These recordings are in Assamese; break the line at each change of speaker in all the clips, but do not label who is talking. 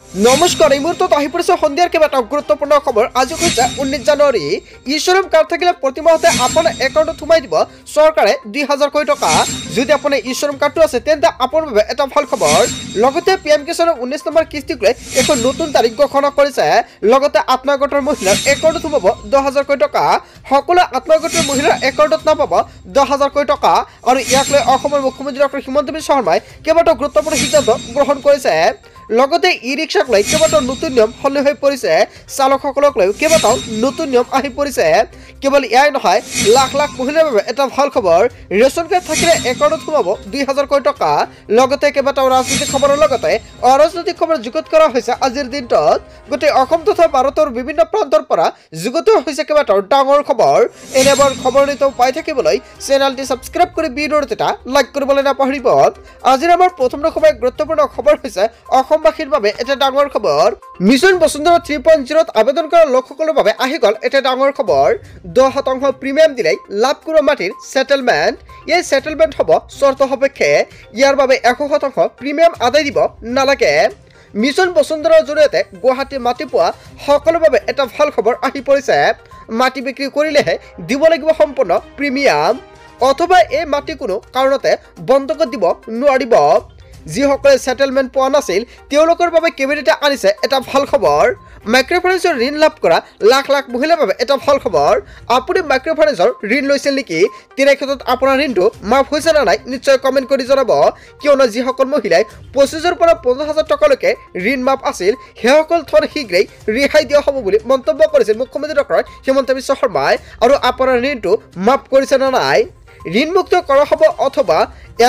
নমস্কাৰ এই মুহূৰ্তত আহি পৰিছে সন্ধিয়াৰ কেইবাটা গুৰুত্বপূৰ্ণ খবৰ। আজি হৈছে 19 জানুৱাৰী। ইশ্ৰম কাৰ্ড থাকিলে প্ৰতি মাহতে আপোনাৰ একাউণ্টত সোমাই দিব চৰকাৰে 2000 কোটি টকা। যদি আপোনাৰ ইশ্ৰম কাৰ্ডটো আছে তেন্তে আপোনাৰ বাবে এটা ভাল খবৰ। লগতে পিএম কিষাণৰ 19 নম্বৰ কিস্তিক লৈ এখন নতুন তাৰিখ ঘোষণা কৰিছে। লগতে আত্মগোটৰ মহিলাৰ একাউণ্টত সোমাব 10000 কোটি টকা। সকলো আত্মগোটৰ মহিলাৰ একাউণ্টত নাপাব 10000 কোটি টকা। আৰু ইয়াক লৈ অসমৰ মুখ্যমন্ত্ৰী ডক্টৰ হিমন্ত বিশ্ব শৰ্মাই কেইবাটাও গুৰুত্বপূৰ্ণ সিদ্ধান্ত গ্ৰহণ কৰিছে। লগতে ই ৰিক্সাক লৈ কেইবাটাও নতুন নিয়ম সলনি হৈ পৰিছে। চালকসকলক লৈ কেইবাটাও নতুন নিয়ম আহি পৰিছে। কেৱল এয়াই নহয়, লাখ লাখ মহিলাৰ বাবে এটা ভাল খবৰ। ৰেচন কাৰ্ড থাকিলে একাউণ্টত সোমাব 2000 কোটি টকা। লগতে কেইবাটাও ৰাজনৈতিক খবৰৰ লগতে অৰাজনৈতিক খবৰ যুগুত কৰা হৈছে আজিৰ দিনটোত। গোটেই অসম তথা ভাৰতৰ বিভিন্ন প্ৰান্তৰ পৰা যুগুত হৈছে কেইবাটাও ডাঙৰ খবৰ। এনেবোৰ খবৰ নিতৌ পাই থাকিবলৈ চেনেলটি ছাবস্ক্ৰাইব কৰি ভিডিঅ'টো এটা লাইক কৰিবলৈ নাপাহৰিব। আজিৰ আমাৰ প্ৰথম গুৰুত্বপূৰ্ণ খবৰ হৈছে অসমবাসীৰ বাবে এটা ডাঙৰ খবৰ। মিছন বসুন্ধৰা 3.0 আবেদন কৰা লোকসকলৰ বাবে আহি গ'ল এটা ডাঙৰ খবৰ। 10% প্ৰিমিয়াম দিলে লাভ কৰা মাটিৰ সেটেলমেণ্ট। এই সেটেলমেণ্ট হ'ব চৰ্ত সাপেক্ষে। ইয়াৰ বাবে 100% প্ৰিমিয়াম আদায় দিব নালাগে। মিছন বসুন্ধৰাৰ জৰিয়তে গুৱাহাটী মাটি পোৱা সকলৰ বাবে এটা ভাল খবৰ আহি পৰিছে। মাটি বিক্ৰী কৰিলেহে দিব লাগিব সম্পূৰ্ণ প্ৰিমিয়াম, অথবা এই মাটি কোনো কাৰণতে বন্ধকত দিব নোৱাৰিব। যিসকলে সেটেলমেণ্ট পোৱা নাছিল তেওঁলোকৰ বাবে কেবিনেটে আনিছে এটা ভাল খবৰ। মাইক্ৰ' ফাইনেন্সৰ ঋণ লাভ কৰা লাখ লাখ মহিলাৰ বাবে এটা ভাল খবৰ। আপুনি মাইক্ৰ' ফাইনেন্সৰ ঋণ লৈছিল নেকি? তেনে ক্ষেত্ৰত আপোনাৰ ঋণটো মাফ হৈছে নে নাই নিশ্চয় কমেণ্ট কৰি জনাব। কিয়নো যিসকল মহিলাই 25,000 পৰা 50,000 টকালৈকে ঋণ মাফ আছিল সেইসকল ধন শীঘ্ৰেই ৰেহাই দিয়া হ'ব বুলি মন্তব্য কৰিছিল মুখ্যমন্ত্ৰী ডক্টৰ হিমন্ত বিশ্ব শৰ্মাই। আৰু আপোনাৰ ঋণটো মাফ কৰিছে নে নাই? ঋণমুক্ত কৰা হ'ব অথবা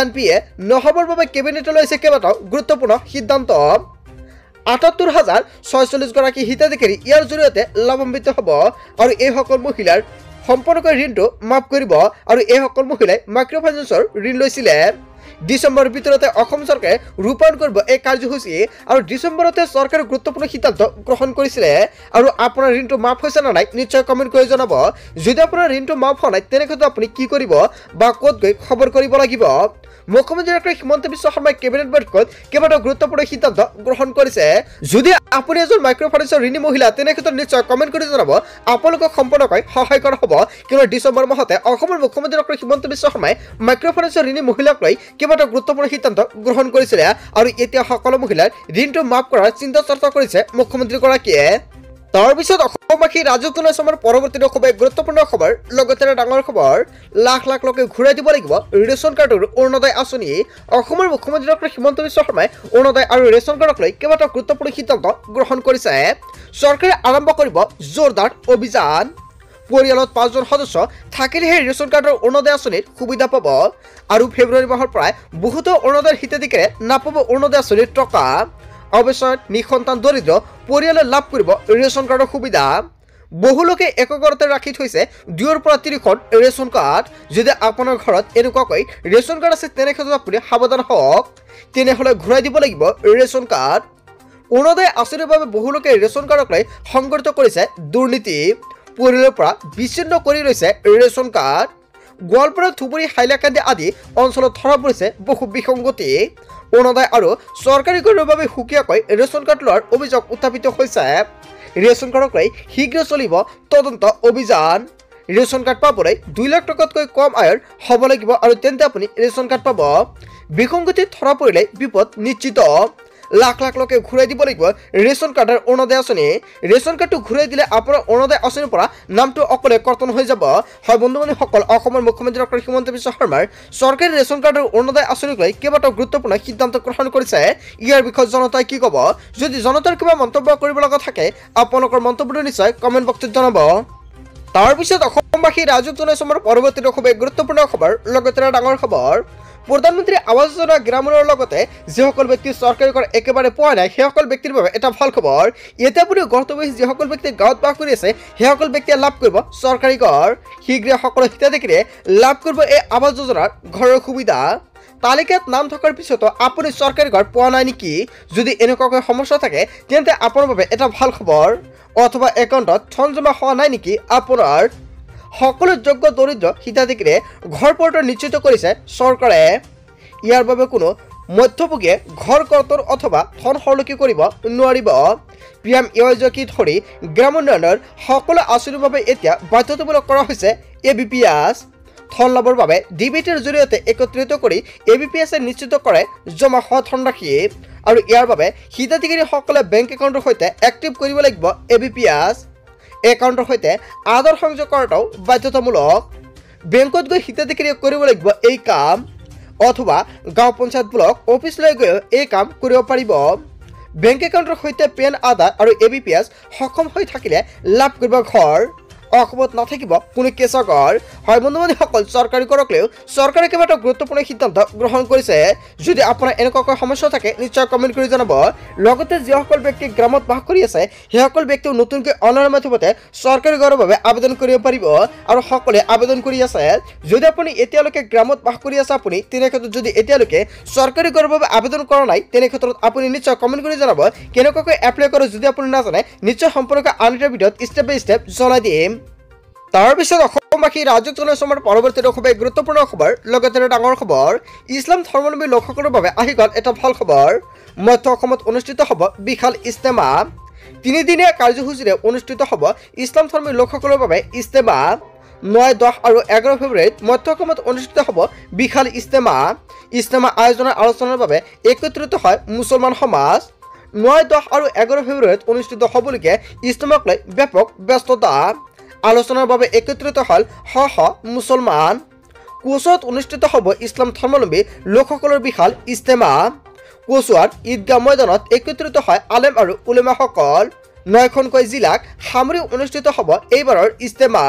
এনপিএ নহ'বৰ বাবে কেবিনেটে লৈছে কেইবাটাও গুৰুত্বপূৰ্ণ সিদ্ধান্ত। 78,046 গৰাকী হিতাধিকাৰী ইয়াৰ জৰিয়তে লাভান্বিত হ'ব। আৰু এইসকল মহিলাৰ সম্পূৰ্ণকৈ ঋণটো মাফ কৰিব। আৰু এইসকল মহিলাই মাইক্ৰ' ফাইনেন্সৰ ঋণ লৈছিলে। ডিচেম্বৰৰ ভিতৰতে অসম চৰকাৰে ৰূপায়ণ কৰিব এই কাৰ্যসূচী। আৰু ডিচেম্বৰতে চৰকাৰে গুৰুত্বপূৰ্ণ সিদ্ধান্ত গ্ৰহণ কৰিছিলে। আৰু আপোনাৰ ঋণটো মাফ হৈছে নে নাই নিশ্চয় কমেণ্ট কৰি জনাব। যদি আপোনাৰ ঋণটো মাফ হোৱা নাই তেনে ক্ষেত্ৰত আপুনি কি কৰিব বা ক'ত গৈ খবৰ কৰিব লাগিব। মুখ্যমন্ত্ৰী ডক্টৰ হিমন্ত বিশ্ব শৰ্মাই কেবিনেট বৈঠকত কেইবাটাও গুৰুত্বপূৰ্ণ সিদ্ধান্ত গ্ৰহণ কৰিছে। যদি আপুনি এজন মাইক্ৰ' ফাইনেন্সৰ ঋণী মহিলা তেনে ক্ষেত্ৰত নিশ্চয় কমেণ্ট কৰি জনাব। আপোনালোকক সম্পূৰ্ণকৈ সহায় কৰা হ'ব। কিয়নো ডিচেম্বৰ মাহতে অসমৰ মুখ্যমন্ত্ৰী ডক্টৰ হিমন্ত বিশ্ব শৰ্মাই মাইক্ৰ' ফাইনেন্সৰ ঋণী মহিলাক লৈ কেইবাটাও গুৰুত্বপূৰ্ণ সিদ্ধান্ত গ্ৰহণ কৰিছিলে। আৰু এতিয়া সকলো মহিলাৰ ঋণটো মাফ কৰাৰ চিন্তা চৰ্চা কৰিছে মুখ্যমন্ত্ৰীগৰাকীয়ে। তাৰ পিছত অসমবাসী ৰাজত্ব নামৰ পৰৱৰ্তী খুবেই গুৰুত্বপূৰ্ণ খবৰ। লগতে ডাঙৰ খবৰ, লাখ লাখ লোকে ঘূৰাই দিব লাগিব ৰেচন কাৰ্ডৰ অৰুণোদয় আঁচনি। অসমৰ মুখ্যমন্ত্ৰী ডক্টৰ হিমন্ত বিশ্ব শৰ্মাই অৰুণোদয় আৰু ৰেচন কাৰ্ডক লৈ কেইবাটাও গুৰুত্বপূৰ্ণ সিদ্ধান্ত গ্ৰহণ কৰিছে। চৰকাৰে আৰম্ভ কৰিব জোৰদাৰ অভিযান। পৰিয়ালত 5জন সদস্য থাকিলেহে ৰেচন কাৰ্ডৰ অৰুণোদয় আঁচনিৰ সুবিধা পাব। আৰু ফেব্ৰুৱাৰী মাহৰ পৰাই বহুতো অৰুণোদয়ৰ হিতাধিকাৰীয়ে নাপাব অৰুণোদয় আঁচনিৰ টকা। অৱশ্যে নিঃসন্তান দৰিদ্ৰ পৰিয়ালে লাভ কৰিব ৰেচন কাৰ্ডৰ সুবিধা। বহু লোকে একগৰতে ৰাখি থৈছে 2 পৰা 3খন ৰেচন কাৰ্ড। যদি আপোনাৰ ঘৰত এনেকুৱাকৈ ৰেচন কাৰ্ড আছে তেনে ক্ষেত্ৰত আপুনি সাৱধান হওক। তেনেহ'লে ঘূৰাই দিব লাগিব ৰেচন কাৰ্ড। অৰুণোদয় আঁচনিৰ বাবে বহু লোকে ৰেচন কাৰ্ডক লৈ সংঘটিত কৰিছে দুৰ্নীতি। পৰিয়ালৰ পৰা বিচ্ছিন্ন কৰি লৈছে ৰেচন কাৰ্ড। গোৱালপাৰা, ধুবুৰী, হাইলাকান্দি আদি অঞ্চলত ধৰা পৰিছে বহু বিসংগতি। অৰুণোদয় আৰু চৰকাৰী কৰ্মৰ বাবে সুকীয়াকৈ ৰেচন কাৰ্ড লোৱাৰ অভিযোগ উত্থাপিত হৈছে। ৰেচন কাৰ্ডক লৈ শীঘ্ৰ চলিব তদন্ত অভিযান। ৰেচন কাৰ্ড পাবলৈ 2 লাখ টকাতকৈ কম আয়ৰ হ'ব লাগিব আৰু তেন্তে আপুনি ৰেচন কাৰ্ড পাব। বিসংগতিত ধৰা পৰিলে বিপদ নিশ্চিত। লাখ লাখ লোকে ঘূৰাই দিব লাগিব ৰেচন কাৰ্ডৰ অৰুণোদয় আঁচনি। ৰেচন কাৰ্ডটো ঘূৰাই দিলে আপোনাৰ অৰুণোদয় আঁচনিৰ পৰা নামটো অকলে কৰ্তন হৈ যাব। হয় বন্ধু-বান্ধৱীসকল, অসমৰ মুখ্যমন্ত্ৰী ডক্টৰ হিমন্ত বিশ্ব শৰ্মাৰ চৰকাৰী ৰেচন কাৰ্ডৰ অৰুণোদয় আঁচনিক লৈ কেইবাটাও গুৰুত্বপূৰ্ণ সিদ্ধান্ত গ্ৰহণ কৰিছে। ইয়াৰ বিষয়ে জনতাই কি ক'ব? যদি জনতাৰ কিবা মন্তব্য কৰিব লগা থাকে আপোনালোকৰ মন্তব্যটো নিশ্চয় কমেণ্ট বক্সত জনাব। তাৰপিছত অসমবাসী ৰাজত্ব নামৰ পৰৱৰ্তী খুবেই গুৰুত্বপূৰ্ণ খবৰ। লগতে ডাঙৰ খবৰ, প্ৰধানমন্ত্ৰী আৱাস যোজনা গ্ৰামীণৰ লগতে যিসকল ব্যক্তি চৰকাৰী ঘৰ একেবাৰে পোৱা নাই সেইসকল ব্যক্তিৰ বাবে এটা ভাল খবৰ। এতিয়া আপুনি গৰ্তবাসী যিসকল ব্যক্তি গাঁৱত বাস কৰি আছে সেইসকল ব্যক্তিয়ে লাভ কৰিব চৰকাৰী ঘৰ। শীঘ্ৰে সকলো হিতাধিকাৰীয়ে লাভ কৰিব এই আৱাস যোজনাৰ ঘৰৰ সুবিধা। তালিকাত নাম থকাৰ পিছতো আপুনি চৰকাৰী ঘৰ পোৱা নাই নেকি? যদি এনেকুৱাকৈ সমস্যা থাকে তেন্তে আপোনাৰ বাবে এটা ভাল খবৰ। অথবা একাউণ্টত ধন জমা হোৱা নাই নেকি আপোনাৰ? সকলো যোগ্য দৰিদ্ৰ হিতাধিকাৰীয়ে ঘৰ পোৱাটো নিশ্চিত কৰিছে চৰকাৰে। ইয়াৰ বাবে কোনো মধ্যভোগীয়ে ঘৰ কৰ্তৰ অথবা ধন সৰলকি কৰিব নোৱাৰিব। PMAY-কে ধৰি গ্ৰাম উন্নয়নৰ সকলো আঁচনিৰ বাবে এতিয়া বাধ্যতামূলক কৰা হৈছে ABPS। ধন লাভৰ বাবে DBTৰ জৰিয়তে একত্ৰিত কৰি ABPS-এ নিশ্চিত কৰে জমা হোৱা ধনৰাশি আৰু ইয়াৰ বাবে হিতাধিকাৰীসকলে বেংক একাউণ্টৰ সৈতে এক্টিভ কৰিব লাগিব ABPS। একাউণ্টৰ সৈতে আধাৰ সংযোগ কৰাটো বাধ্যতামূলক। বেংকত গৈ হিতাধিকাৰীয়ে কৰিব লাগিব এই কাম অথবা গাঁও পঞ্চায়ত ব্লক অফিচলৈ গৈ এই কাম কৰিব পাৰিব। বেংক একাউণ্টৰ সৈতে পেন আধাৰ আৰু ABPS সক্ষম হৈ থাকিলে লাভ কৰিব ঘৰ। অসমত নাথাকিব কোনো কেঁচা ঘৰ। হয় বন্ধু-বান্ধৱীসকল, চৰকাৰী কৰক লৈও চৰকাৰে কেইবাটাও গুৰুত্বপূৰ্ণ সিদ্ধান্ত গ্ৰহণ কৰিছে। যদি আপোনাৰ এনেকুৱাকৈ সমস্যা থাকে নিশ্চয় কমেণ্ট কৰি জনাব। লগতে যিসকল ব্যক্তি গ্ৰামত বাস কৰি আছে সেইসকল ব্যক্তিও নতুনকৈ অনলাইনৰ মাধ্যমতে চৰকাৰী ঘৰৰ বাবে আবেদন কৰিব পাৰিব আৰু সকলোৱে আবেদন কৰি আছে। যদি আপুনি এতিয়ালৈকে গ্ৰামত বাস কৰি আছে আপুনি তেনে ক্ষেত্ৰত যদি এতিয়ালৈকে চৰকাৰী ঘৰৰ বাবে আবেদন কৰা নাই তেনে ক্ষেত্ৰত আপুনি নিশ্চয় কমেণ্ট কৰি জনাব কেনেকুৱাকৈ এপ্লাই কৰে। যদি আপুনি নাজানে নিশ্চয় সম্পূৰ্ণকৈ আন এটা ভিডিঅ'ত ষ্টেপ বাই ষ্টেপ জনাই দিম। তাৰপিছত অসমবাসী ৰাজ্যত জনসাধাৰণৰ পৰৱৰ্তী খুবেই গুৰুত্বপূৰ্ণ খবৰ, লগতে ডাঙৰ খবৰ। ইছলাম ধৰ্মাৱলম্বী লোকসকলৰ বাবে আহি গ'ল এটা ভাল খবৰ। মধ্য অসমত অনুষ্ঠিত হ'ব বিশাল ইজতেমা। 3 দিনীয়া কাৰ্যসূচীৰে অনুষ্ঠিত হ'ব ইছলাম ধৰ্মী লোকসকলৰ বাবে ইজতেমা। 9, 10 আৰু 11 ফেব্ৰুৱাৰীত মধ্য অসমত অনুষ্ঠিত হ'ব বিশাল ইজতেমা। ইজতেমা আয়োজনৰ আলোচনাৰ বাবে একত্ৰিত হয় মুছলমান সমাজ। 9, 10 আৰু 11 ফেব্ৰুৱাৰীত অনুষ্ঠিত হ'বলগীয়া ইজতেমাক লৈ ব্যাপক ব্যস্ততা। আলোচনাৰ বাবে একত্ৰিত হ'ল শ মুছলমান। কোচত অনুষ্ঠিত হ'ব ইছলাম ধৰ্মাৱলম্বী লোকসকলৰ বিশাল ইজতেমা। কোচুৱাৰ ঈদগাহ ময়দানত একত্ৰিত হয় আলেম আৰু উলেমাসকল। 9খনকৈ জিলাক সামৰি অনুষ্ঠিত হ'ব এইবাৰৰ ইজতেমা।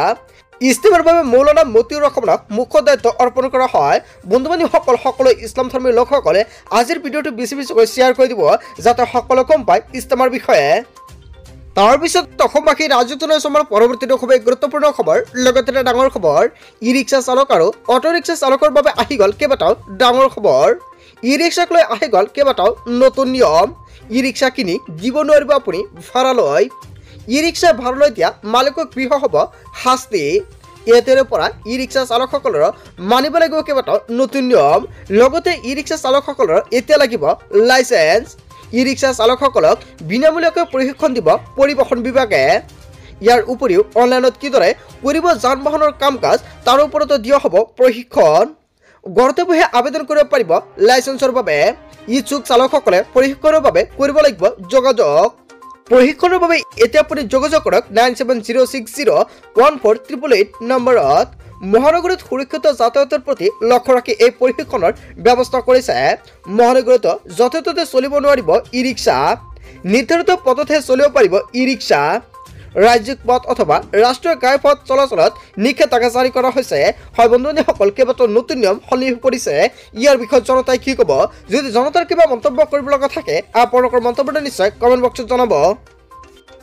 ইজতেমাৰ বাবে মৌলানা মতিউৰ ৰহমানক মুখ্য দায়িত্ব অৰ্পণ কৰা হয়। বন্ধু-বান্ধৱীসকল, সকলো ইছলাম ধৰ্মী লোকসকলে আজিৰ ভিডিঅ'টো বেছি বেছিকৈ শ্বেয়াৰ কৰি দিব যাতে সকলোৱে গম পায় ইজতেমাৰ বিষয়ে। তাৰপিছত অসমবাসী ৰাজ্যত জনসাধাৰণৰ পৰৱৰ্তী খুবেই গুৰুত্বপূৰ্ণ খবৰ, লগতে ডাঙৰ খবৰ। ই ৰিক্সা চালক আৰু অটো ৰিক্সা চালকৰ বাবে আহি গ'ল কেইবাটাও ডাঙৰ খবৰ। ই ৰিক্সাক লৈ আহি গ'ল কেইবাটাও নতুন নিয়ম। ই ৰিক্সা কিনি দিব নোৱাৰিব আপুনি ভাড়ালৈ। ই ৰিক্সা ভাড়ালৈ দিয়া মালিকক গৃহ হ'ব শাস্তি। এতিয়াৰে পৰা ই ৰিক্সা চালকসকলৰ মানিব লাগিব কেইবাটাও নতুন নিয়ম। লগতে ই ৰিক্সা চালকসকলৰ এতিয়া লাগিব লাইচেন্স। ই ৰিক্সা চালকসকলক বিনামূলীয়াকৈ প্ৰশিক্ষণ দিব পৰিবহণ বিভাগে। ইয়াৰ উপৰিও অনলাইনত কিদৰে কৰিব যান বাহনৰ কাম কাজ তাৰ ওপৰতো দিয়া হ'ব প্ৰশিক্ষণ। ঘৰতে বহি আবেদন কৰিব পাৰিব লাইচেন্সৰ বাবে। ইচ্ছুক চালকসকলে প্ৰশিক্ষণৰ বাবে কৰিব লাগিব যোগাযোগ। প্ৰশিক্ষণৰ বাবে এতিয়া আপুনি যোগাযোগ কৰক 9706014888 নম্বৰত। মহানগৰীত সুৰক্ষিত যাতায়াতৰ প্ৰতি লক্ষ্য ৰাখি এই প্ৰশিক্ষণৰ ব্যৱস্থা কৰিছে। মহানগৰীত য'তে ত'তে চলিব নোৱাৰিব ই ৰিক্সা। নিৰ্ধাৰিত পথতহে চলিব পাৰিব ই ৰিক্সা। ৰাজ্যিক পথ অথবা ৰাষ্ট্ৰীয় ঘাইপথ চলাচলত নিষেধাজ্ঞা জাৰি কৰা হৈছে। হয় বন্ধু-বান্ধৱীসকল, কেইবাটাও নতুন নিয়ম সলনি পৰিছে। ইয়াৰ বিষয়ত জনতাই কি ক'ব? যদি জনতাৰ কিবা মন্তব্য কৰিব লগা থাকে আপোনালোকৰ মন্তব্যটো নিশ্চয় কমেণ্ট বক্সত জনাব।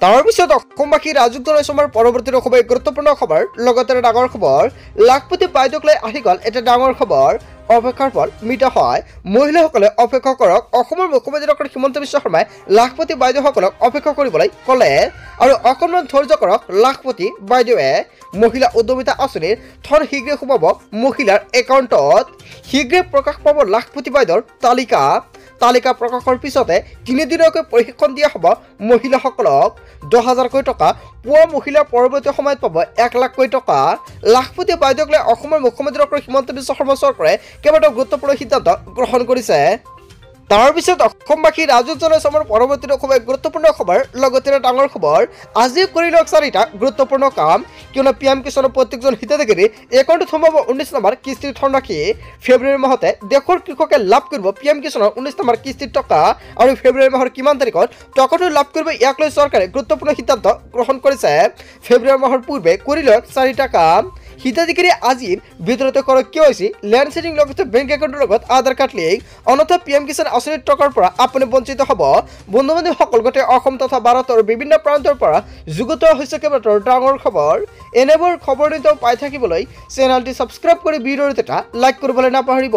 তাৰপিছত অসমবাসী ৰাজ্যত জনসাধাৰণৰ পৰৱৰ্তী খুবেই গুৰুত্বপূৰ্ণ খবৰ, লগতে ডাঙৰ খবৰ। লাখপতি বাইদেউক লৈ আহি গ'ল এটা ডাঙৰ খবৰ। অপেক্ষাৰ ফল মিঠা হয়। মহিলাসকলে অপেক্ষা কৰক। অসমৰ মুখ্যমন্ত্ৰী ডক্টৰ হিমন্ত বিশ্ব শৰ্মাই লাখপতি বাইদেউসকলক অপেক্ষা কৰিবলৈ ক'লে আৰু অকণমান ধৈৰ্য কৰক লাখপতি বাইদেৱে। মহিলা উদ্যমিতা আঁচনিৰ ধন শীঘ্ৰে সোমাব মহিলাৰ একাউণ্টত। শীঘ্ৰে প্ৰকাশ পাব লাখপতি বাইদেউৰ তালিকা। তালিকা প্ৰকাশৰ পিছতে 3 দিনকৈ প্ৰশিক্ষণ দিয়া হ'ব মহিলাসকলক। 10,000কৈ টকা পোৱা মহিলাৰ পৰৱৰ্তী সময়ত পাব 1 লাখকৈ টকা। লাখপতি বাইদেউক লৈ অসমৰ মুখ্যমন্ত্ৰী ডক্টৰ হিমন্ত বিশ্ব শৰ্মা চৰকাৰে কেইবাটাও গুৰুত্বপূৰ্ণ সিদ্ধান্ত গ্ৰহণ কৰিছে। তাৰপিছত অসমবাসী ৰাজ্যত জনসাধাৰণৰ পৰৱৰ্তী খুবেই গুৰুত্বপূৰ্ণ খবৰ, লগতে ডাঙৰ খবৰ। আজি কৰি লওক 4টা গুৰুত্বপূৰ্ণ কাম, কিয়নো PM কিষাণৰ প্ৰত্যেকজন হিতাধিকাৰী একাউণ্টত সোমাব 19 নম্বৰ কিস্তিৰ ধনৰাশি। ফেব্ৰুৱাৰী মাহতে দেশৰ কৃষকে লাভ কৰিব PM কিষাণৰ 19 নম্বৰ কিস্তিৰ টকা আৰু ফেব্ৰুৱাৰী মাহৰ কিমান তাৰিখত টকাটো লাভ কৰিব ইয়াক লৈ চৰকাৰে গুৰুত্বপূৰ্ণ সিদ্ধান্ত গ্ৰহণ কৰিছে। ফেব্ৰুৱাৰী মাহৰ পূৰ্বে কৰি লওক 4টা কাম। হিতাধিকাৰী আজিৰ ভিতৰতে কৰক KYC, লেণ্ড ছেটিং লগতে বেংক একাউণ্টৰ লগত আধাৰ কাৰ্ড লিংক, অন্যথা PM কিষাণ আঁচনিৰ টকাৰ পৰা আপুনি বঞ্চিত হ'ব। বন্ধু-বান্ধৱীসকল, গোটেই অসম তথা ভাৰতৰ বিভিন্ন প্ৰান্তৰ পৰা যুগুত হৈছে কেইবাটাও ডাঙৰ খবৰ। এনেবোৰ খবৰ নিতৌ পাই থাকিবলৈ চেনেলটি ছাবস্ক্ৰাইব কৰি ভিডিঅ'টো এটা লাইক কৰিবলৈ নাপাহৰিব।